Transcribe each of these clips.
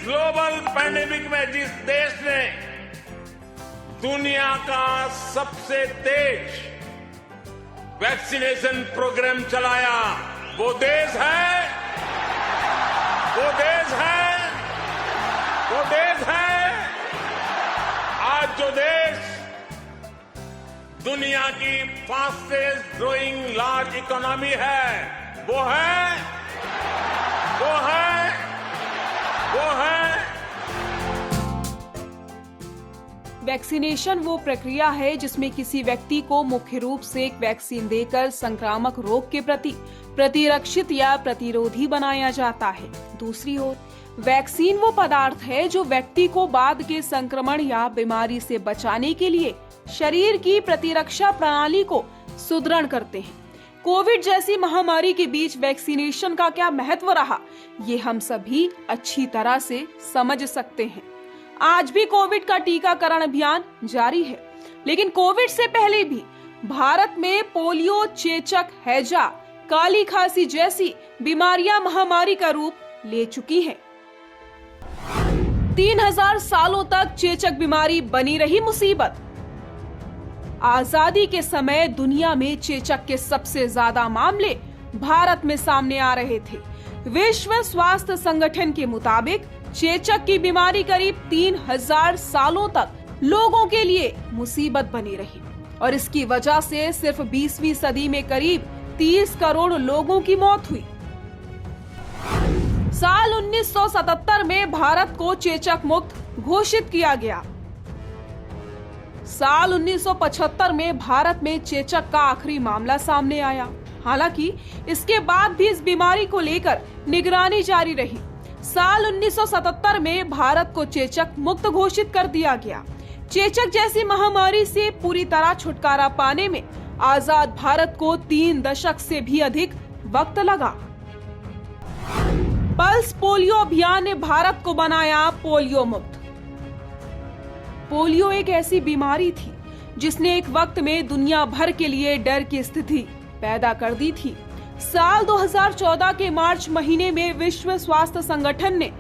Global pandemic में जिस देश ने दुनिया का सबसे तेज वैक्सीनेशन प्रोग्राम चलाया, वो देश है, वो देश है, वो देश है। आज जो देश दुनिया की फास्टेस्ट ग्रोइंग लार्ज इकोनॉमी है, वो है, वो है, वो है। वैक्सीनेशन वो प्रक्रिया है जिसमें किसी व्यक्ति को मुख्य रूप से एक वैक्सीन देकर संक्रामक रोग के प्रति प्रतिरक्षित या प्रतिरोधी बनाया जाता है। दूसरी ओर वैक्सीन वो पदार्थ है जो व्यक्ति को बाद के संक्रमण या बीमारी से बचाने के लिए शरीर की प्रतिरक्षा प्रणाली को सुदृढ़ करते हैं। कोविड जैसी महामारी के बीच वैक्सीनेशन का क्या महत्व रहा, ये हम सभी अच्छी तरह से समझ सकते हैं। आज भी कोविड का टीकाकरण अभियान जारी है, लेकिन कोविड से पहले भी भारत में पोलियो, चेचक, हैजा, काली खांसी जैसी बीमारियां महामारी का रूप ले चुकी हैं। 3000 सालों तक चेचक बीमारी बनी रही मुसीबत। आजादी के समय दुनिया में चेचक के सबसे ज्यादा मामले भारत में सामने आ रहे थे। विश्व स्वास्थ्य संगठन के मुताबिक चेचक की बीमारी करीब 3000 सालों तक लोगों के लिए मुसीबत बनी रही और इसकी वजह से सिर्फ 20वीं सदी में करीब 30 करोड़ लोगों की मौत हुई। साल 1977 में भारत को चेचक मुक्त घोषित किया गया। साल 1975 में भारत में चेचक का आखिरी मामला सामने आया। हालांकि इसके बाद भी इस बीमारी को लेकर निगरानी जारी रही। साल 1977 में भारत को चेचक मुक्त घोषित कर दिया गया। चेचक जैसी महामारी से पूरी तरह छुटकारा पाने में आजाद भारत को 3 दशक से भी अधिक वक्त लगा। पल्स पोलियो अभियान ने भारत को बनाया पोलियो मुक्त। पोलियो एक ऐसी बीमारी थी जिसने एक वक्त में दुनिया भर के लिए डर की स्थिति पैदा कर दी थी। साल 2014 के मार्च महीने में विश्व स्वास्थ्य संगठन ने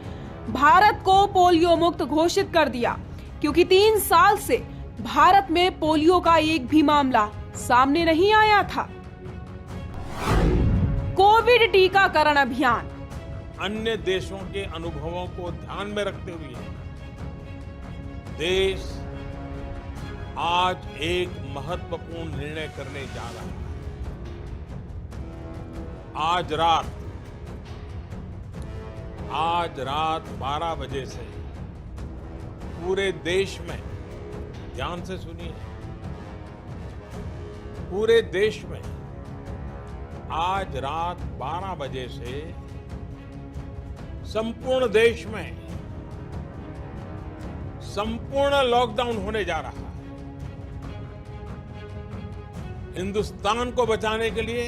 भारत को पोलियो मुक्त घोषित कर दिया, क्योंकि 3 साल से भारत में पोलियो का एक भी मामला सामने नहीं आया था। कोविड टीकाकरण अभियान अन्य देशों के अनुभवों को ध्यान में रखते हुए देश आज एक महत्वपूर्ण निर्णय करने जा रहा है। आज रात 12 बजे से पूरे देश में, ध्यान से सुनिए, पूरे देश में आज रात 12 बजे से संपूर्ण देश में संपूर्ण लॉकडाउन होने जा रहा है। हिंदुस्तान को बचाने के लिए,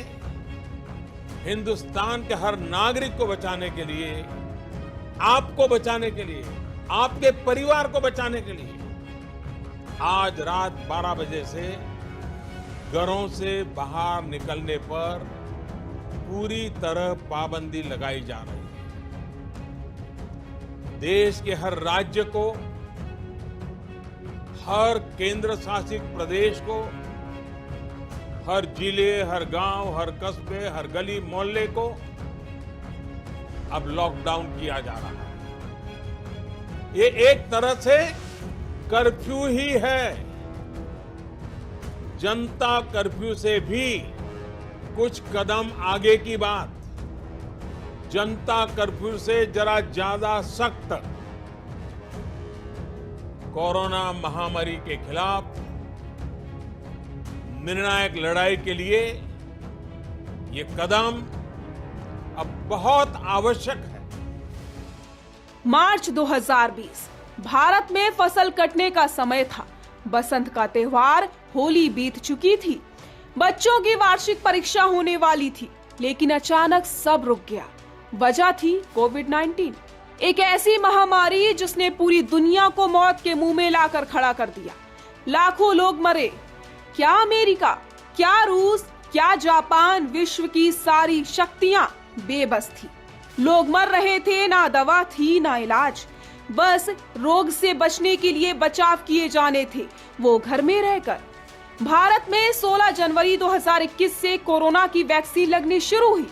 हिंदुस्तान के हर नागरिक को बचाने के लिए, आपको बचाने के लिए, आपके परिवार को बचाने के लिए आज रात 12 बजे से घरों से बाहर निकलने पर पूरी तरह पाबंदी लगाई जा रही है। देश के हर राज्य को, हर केंद्र शासित प्रदेश को, हर जिले, हर गांव, हर कस्बे, हर गली मोहल्ले को अब लॉकडाउन किया जा रहा है। ये एक तरह से कर्फ्यू ही है। जनता कर्फ्यू से भी कुछ कदम आगे की बात। जनता कर्फ्यू से जरा ज्यादा सख्त। कोरोना महामारी के खिलाफ निर्णायक लड़ाई के लिए ये कदम अब बहुत आवश्यक है। मार्च 2020 भारत में फसल कटने का समय था। बसंत का त्योहार होली बीत चुकी थी। बच्चों की वार्षिक परीक्षा होने वाली थी, लेकिन अचानक सब रुक गया। वजह थी कोविड-19, एक ऐसी महामारी जिसने पूरी दुनिया को मौत के मुंह में लाकर खड़ा कर दिया। लाखों लोग मरे। क्या अमेरिका, क्या रूस, क्या जापान, विश्व की सारी शक्तियां बेबस थी। लोग मर रहे थे, ना दवा थी ना इलाज। बस रोग से बचने के लिए बचाव किए जाने थे, वो घर में रहकर। भारत में 16 जनवरी 2021 से कोरोना की वैक्सीन लगनी शुरू हुई।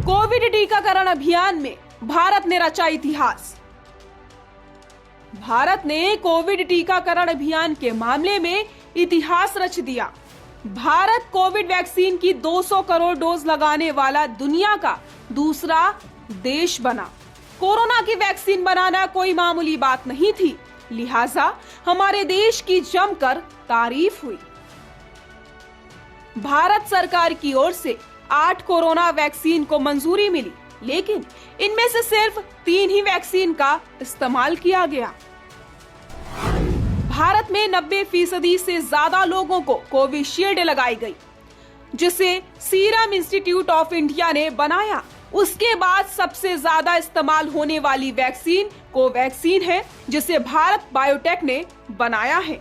कोविड टीकाकरण अभियान में भारत ने रचा इतिहास। भारत ने कोविड टीकाकरण अभियान के मामले में इतिहास रच दिया। भारत कोविड वैक्सीन की 200 करोड़ डोज लगाने वाला दुनिया का दूसरा देश बना। कोरोना की वैक्सीन बनाना कोई मामूली बात नहीं थी, लिहाजा हमारे देश की जमकर तारीफ हुई। भारत सरकार की ओर से 8 कोरोना वैक्सीन को मंजूरी मिली, लेकिन इनमें से सिर्फ 3 ही वैक्सीन का इस्तेमाल किया गया। भारत में 90% से ज्यादा लोगों को कोविशील्ड लगाई गई, जिसे सीरम इंस्टीट्यूट ऑफ इंडिया ने बनाया। उसके बाद सबसे ज्यादा इस्तेमाल होने वाली वैक्सीन कोवैक्सीन है, जिसे भारत बायोटेक ने बनाया है।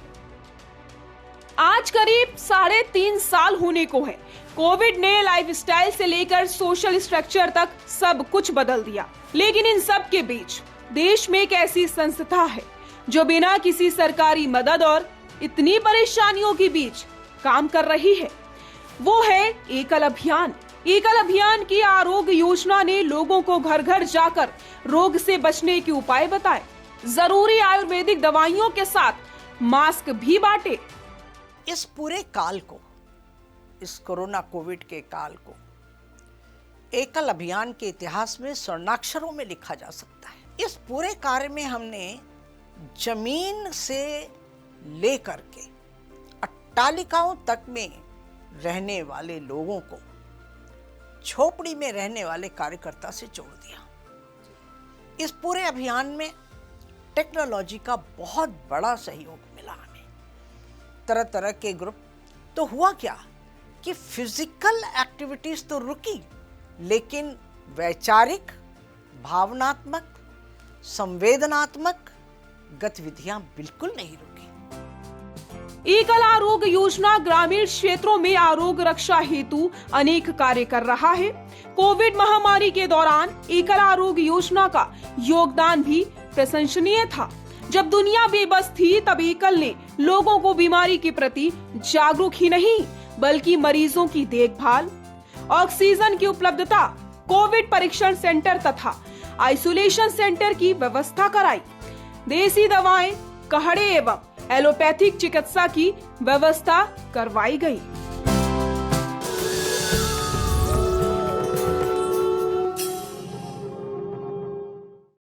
आज करीब 3.5 साल होने को है। कोविड ने लाइफस्टाइल से लेकर सोशल स्ट्रक्चर तक सब कुछ बदल दिया, लेकिन इन सब के बीच देश में एक ऐसी संस्था है जो बिना किसी सरकारी मदद और इतनी परेशानियों के बीच काम कर रही है। वो है एकल अभियान। एकल अभियान की आरोग्य योजना ने लोगों को घर घर जाकर रोग से बचने के उपाय बताए, जरूरी आयुर्वेदिक दवाइयों के साथ मास्क भी बांटे। इस पूरे काल को, इस कोरोना कोविड के काल को एकल अभियान के इतिहास में स्वर्णाक्षरों में लिखा जा सकता है। इस पूरे कार्य में हमने जमीन से लेकर के अट्टालिकाओं तक में रहने वाले लोगों को झोपड़ी में रहने वाले कार्यकर्ता से जोड़ दिया। इस पूरे अभियान में टेक्नोलॉजी का बहुत बड़ा सहयोग मिला हमें, तरह तरह के ग्रुप। तो हुआ क्या कि फिजिकल एक्टिविटीज तो रुकी, लेकिन वैचारिक, भावनात्मक, संवेदनात्मक गतिविधियां बिल्कुल नहीं रुकी। एकल आरोग्य योजना ग्रामीण क्षेत्रों में आरोग्य रक्षा हेतु अनेक कार्य कर रहा है। कोविड महामारी के दौरान एकल आरोग्य योजना का योगदान भी प्रशंसनीय था। जब दुनिया बेबस थी, तब एकल ने लोगों को बीमारी के प्रति जागरूक ही नहीं, बल्कि मरीजों की देखभाल, ऑक्सीजन की उपलब्धता, कोविड परीक्षण सेंटर तथा आइसोलेशन सेंटर की व्यवस्था कराई। देसी दवाएं, काढ़े एवं एलोपैथिक चिकित्सा की व्यवस्था करवाई गई।